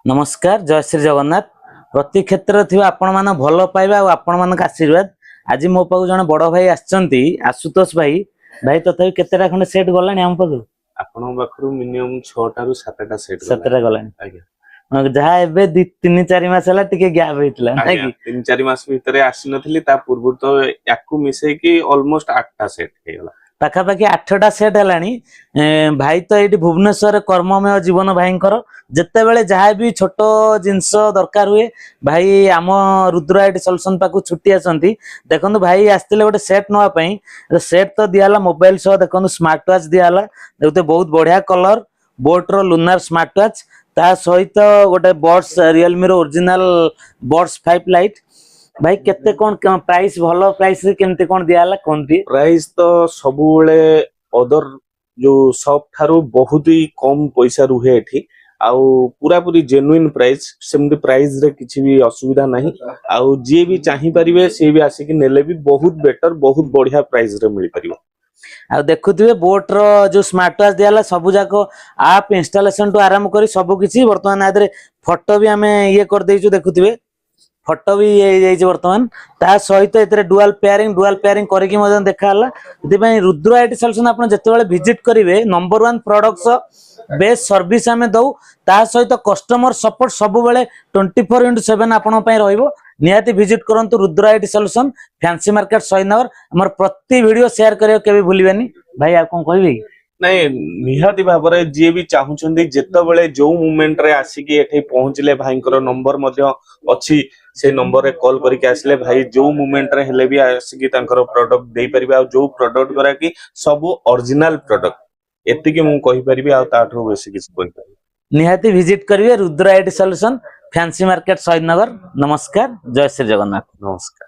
नमस्कार जय श्री जगन्नाथ प्रति क्षेत्र थी आपण मान भल पाइबा आपण मान आशीर्वाद आज मो पाक जन बड़ भाई आछंती आशुतोष भाई भाई तथापि केतेटा खंडे सेट गलानी हम पाक आपण पाखरु मिनिमम 6 टारु 7टा सेट गलानी आज्ञा जहा एबे 3-4 मास हला टिके गैप हेतला नै कि 3-4 मास भीतर आसी नथली ता पूर्व तो याकू मिसे कि ऑलमोस्ट 8टा सेट हे गला पाखापाखि 8टा सेट हलानी भाई तो ये भुवनेश्वर कर्ममय जीवन भाई जिते बेले जहाँ भी छोट जिनस दरकार हुए भाई आम रुद्र आईटी सॉल्यूशन पाक छुट्टी आसती देखो भाई आसते गोटे सेट नापी सेट तो दिहला मोबाइल सह देखो स्मार्ट वाच दिहला देखते बहुत बढ़िया colour boat lunar smart watch ता सहित गोटे buds Realme original buds 5 light भाई केते कौन प्राइस भलो प्राइस रे केमते कौन दियाला कोनती प्राइस तो सब बेले अदर जो शॉप थारु बहुत ही कम पैसा रुहे एठी आउ पूरा पूरी जेन्युइन प्राइस सेमती प्राइस रे किछि भी असुविधा नहीं आउ जे भी चाहि परिबे से भी आसी कि नेले भी बहुत बेटर बहुत बढ़िया प्राइस रे मिल परिबो आ देखुथिबे बोट रो जो स्मार्ट वाच दियाला सब जाको आप इंस्टॉलेशन टू आराम करी सब किछि वर्तमान आदरे फोटो भी हमें ये कर देइछु देखुथिबे फोटो भी ये वर्तमान ता सहित एतरे डुअल पेयरिंग करके मदन देखाला इते रुद्र आईटी सॉल्यूशन आपण जते बेले विजिट करिवे नंबर 1 प्रोडक्ट्स बेस्ट सर्विस हमें दउ ता सहित कस्टमर सपोर्ट सब बेले 24/7 आपण पई रहइबो निहाती विजिट करंतु Rudra IT solution fancy market Sahinagar हमर प्रति वीडियो शेयर करियो केबे भूलिबेनी भाई आ कोन कहबे नहीं निहाती भाबरे जे भी चाहुचंदी जेते बेले जो मोमेंट रे आसी कि एठे पहुंचले भाईकर नंबर मध्य अछि से नंबर रे कॉल करके आसले भाई जो मोमेंट रे हेले भी आसी कि तांकर प्रोडक्ट देई परिबे आ जो प्रोडक्ट करा कि सब ओरिजिनल प्रोडक्ट एति कि मु कहि परिबे आ ताठो बेसी किछ कहि परिबे निहाती विजिट करिवे Rudra IT solution fancy market Sahinagar नमस्कार जय श्री जगन्नाथ नमस्कार।